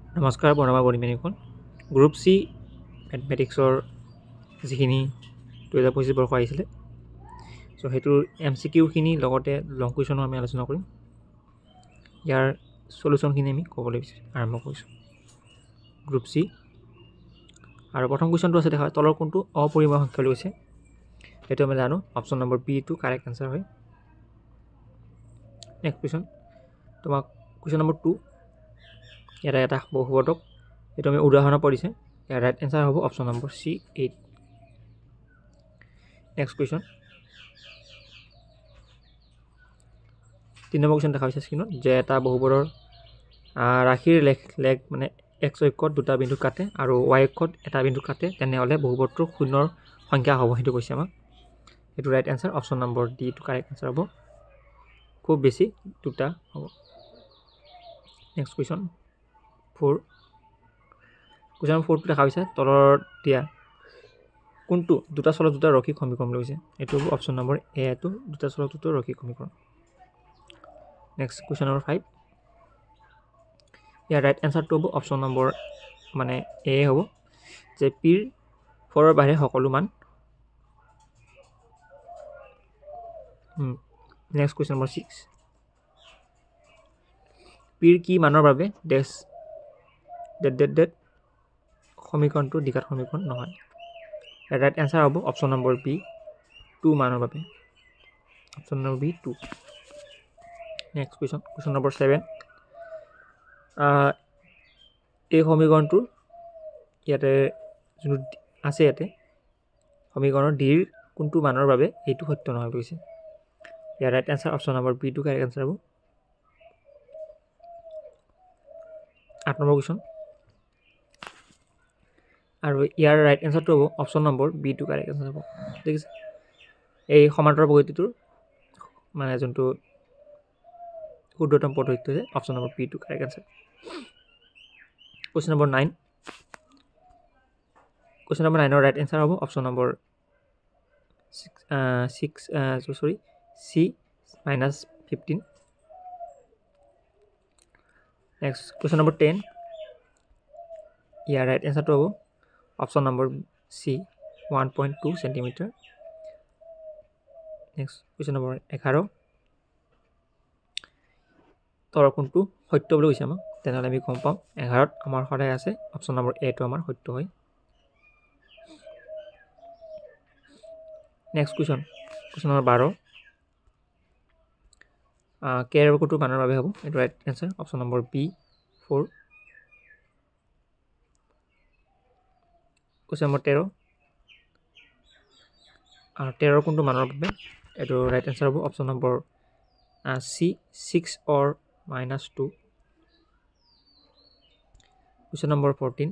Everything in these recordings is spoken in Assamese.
নমস্কাৰ বৰ্ণমা বৰিমেনিকল গ্ৰুপ চি মেথমেটিক্সৰ যিখিনি 2025 বৰ্ষ আহিছিলে সো হেতুৰ এমসিকিউখিনি লগতে লং কুৱেশ্যনো আমি আলোচনা কৰিম ইয়াৰ সলিউশনখিনি আমি ক'বলৈ আৰম্ভ কৰিছো গ্ৰুপ চি আৰু প্ৰথম কুৱেশ্যনটো আছে দেখা তলৰ কোনটো অপৰিমেয় সংখ্যা লৈছে হেতু আমি জানো option number B to correct answer হয় নেক্সট কুৱেশ্যন তোমাক কুৱেশ্যন নম্বৰ 2 এটা বহুপদক এটো আমি উদাহৰণ পৰিছে ইয়াৰ ৰাইট আনসাৰ হ'ব option number C 8 next question 3 number question দেখা হৈছে স্ক্ৰীনত যে এটা বহুপদৰ ৰাশিৰ লেখ মানে x অক্ষত দুটা বিন্দু কাটে আৰু y অক্ষত এটা বিন্দু কাটে তেনেহলে বহুপদটোৰ শূন্যৰ সংখ্যা হ'ব হেতু কৈছে আমাক হেতু right answer option number D to correct answer হ'ব খুব বেছি দুটা হ'ব নেক্সট কুৱেশ্যন 4 কুৱেশ্যন 4 দেখা হৈছে তলৰ দিয়া কোনটো দুটা চলক দুটা ৰৈখিক সমীকৰণ লৈছে এটো অপচন নম্বৰ এ টু দুটা চলক দুটা ৰৈখিক সমীকৰণ নেক্সট কুৱেশ্যন নম্বৰ 5 ইয়াৰ ৰাইট আনসাৰটো হ'ব অপচন নম্বৰ মানে এ হ'ব যে পিৰ 4 ৰ বাহিৰে সকলো মান নেক্সট কুৱেশ্যন নম্বৰ 6 পিৰ কি মানৰ বাবে ডেশ ডেট সমীকৰণটো দ্বিঘাত সমীকৰণ নহয় ৰাইট আনসাৰ হ'ব অপচন নম্বৰ বি 2 মানৰ বাবে option number B 2 next question number 7 এই সমীকৰণটো ইয়াতে যোন আছে ইয়াতে সমীকৰণৰ ডিৰ কোনটো মানৰ বাবে এইটো সত্য নহয় কৈছে ইয়াৰ right answer option number B 2 correct answer হ'ব 8 নম্বৰ কুৱেশ্যন আৰু ইয়াৰ ৰাইট আনসাৰটো হ'ব option number B 2 correct answer হ'ব ঠিক আছে এই সমান্তৰাল পদ্ধতিটোৰ মানে যোনটো ক্ষুদ্ৰতম পদ্ধতি আছে option number B 2 correct answer question number 9 question number 9 ৰ ৰাইট আনসাৰ হ'ব option number 6 C -15 next question number 10 ইয়াৰ ৰাইট আনসাৰটো হ'ব option number C 1.2 centimetre next question number 11 তলৰ কোনটো সত্য বুলি কৈছে আমাক তেনেহলে আমি গম পাম 11ত আমাৰ সদায় আছে অপচন নম্বৰ এ টো আমাৰ সত্য হয় নেক্সট কুৱেশ্যন নম্বৰ 12 কে ৰ কোনটো মানৰ বাবে হ'ব এটো right answer option number B 4 question number 13 13 ৰ কোনটো মানৰ বাবে এটো ৰাইট আনসাৰ হ'ব option number C 6 or -2 question number 14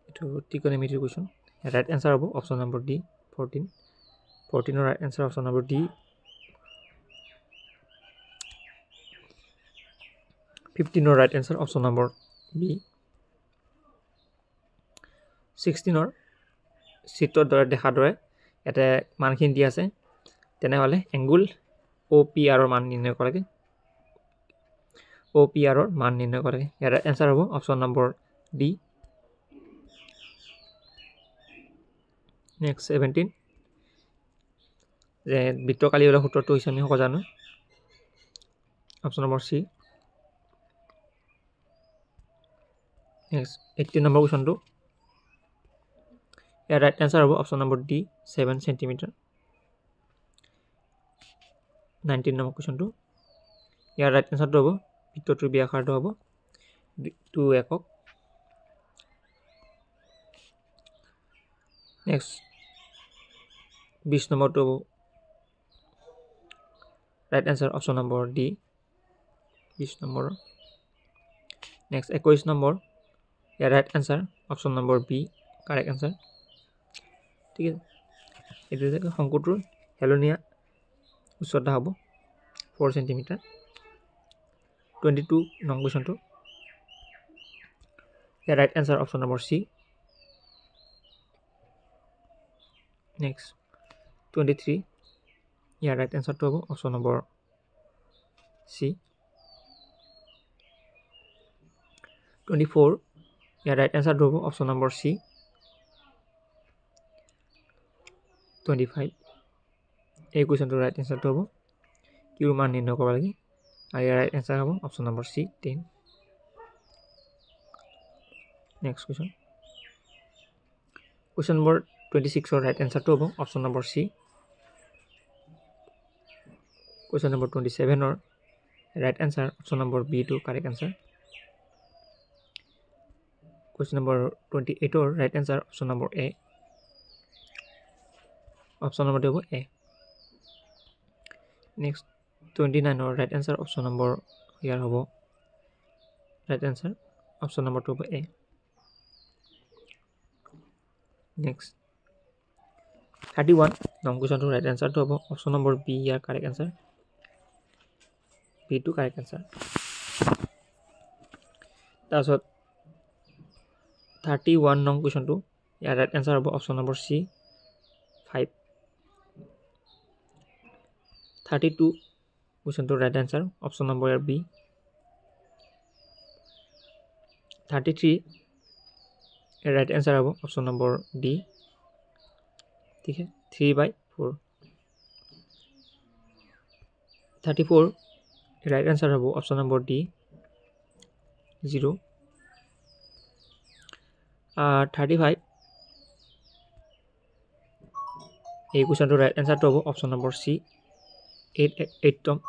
এটো ত্ৰিকোণমিতিৰ কুৱেশ্যন ৰাইট আনসাৰ হ'ব অপচন নম্বৰ ডি 14 ৰ right answer option number D 15 ৰ right answer option number B 16 ৰ চিত্ৰৰ দৰে দেখা দৰে এটা মানখিনি দি আছে তেনেহলে এংগুল OPR ৰ মান নিৰ্ণয় কৰিব লাগে OPR ৰ মান নিৰ্ণয় কৰিব লাগে ইয়াৰ আনসাৰ হ'ব অপচন নম্বৰ ডি নেক্সট 17 যে বৃত্তকালীয় সূত্ৰটো হৈছে আমি জানো option number C next 18 number কুৱেশ্যনটো ইয়াৰ ৰাইট আনসাৰ হ'ব option number D 7 centimetre 19 number কুৱেশ্যনটো ইয়াৰ ৰাইট আনসাৰটো হ'ব বৃত্তটোৰ ব্যাসাৰ্ধ হ'ব 2 একক নেক্সট 20 নম্বৰটো হ'ব right answer option number D 20 number next 21 number ইয়াৰ right answer option number B correct answer ঠিক আছে এটো যে শংকুটোৰ হেলনীয়া উচ্চতা হ'ব 4 সেন্টিমিটাৰ 22 নং কুৱেশ্যনটো ইয়াৰ right answer option number C next 23 ইয়াৰ ৰাইট আনসাৰটো হ'ব অপচন নম্বৰ সি 24 ইয়াৰ ৰাইট এনসাৰটো হ'ব অপচন নম্বৰ সি 25 এই কোৱেশ্চনটোৰ ৰাইট এনসাৰটো হ'ব কিউৰ মান নিৰ্ণয় কৰিব লাগে আৰু ইয়াৰ ৰাইট এনসাৰ হ'ব অপচন নম্বৰ সি 10 নেক্সট কোৱেশ্চন নম্বৰ 26 ৰ ৰাইট এনসাৰটো হ'ব option number C Question number 27 or right answer option number B to correct answer. Question number 28 or right answer option number A. Option number 2 A. Next 29 or right answer option number here hobo. Right answer option number 2 A. Next 31 long question to right answer to option number B here correct answer. B to correct answer. That's what 31 long question to yeah, right answer about option number C 5. 32 question to right answer option number B. 33 right answer about option number D. Okay, 3/4. 34 right answer about option number D 0. 35 a question to right answer to option number C 8 tom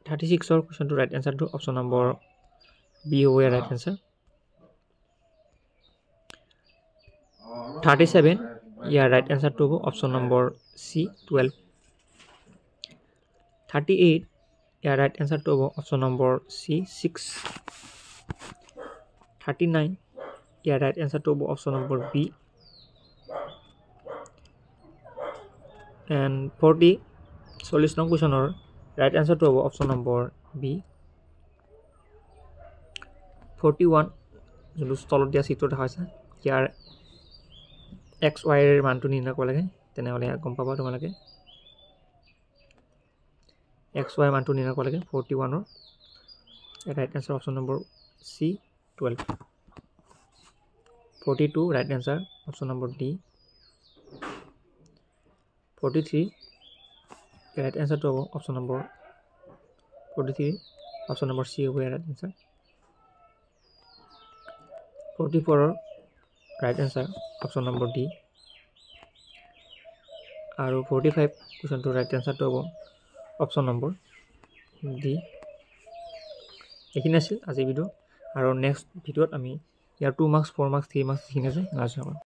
36 or question to right answer to option number B over right answer. 37 yeah right answer to option number C 12. 38 yeah right answer to option number C 6. 39 yeah right answer to option number B. And 40 solution question or right answer to option number B. 41 যোনটো স্থলত দিয়া চিত্ৰত দেখাইছে ইয়াৰ x y এৰ মানটো নিৰ্ণয় কৰিব লাগে তেনেহলে গম পাবা তোমালোকে x y মানটো নিৰ্ণয় কৰিব লাগে 41 ৰ right answer option number C 12. 42 right answer option number D. 43 right answer to option number 43 option number C over right answer. 44 right answer option number D. আৰু 45 question to right answer to option number D. এইখিনি আছিল আজি ভিডিও আৰু নেক্সট ভিডিওত আমি ইয়াৰ 2 marks 4 marks 3 marks এইখিনি আছে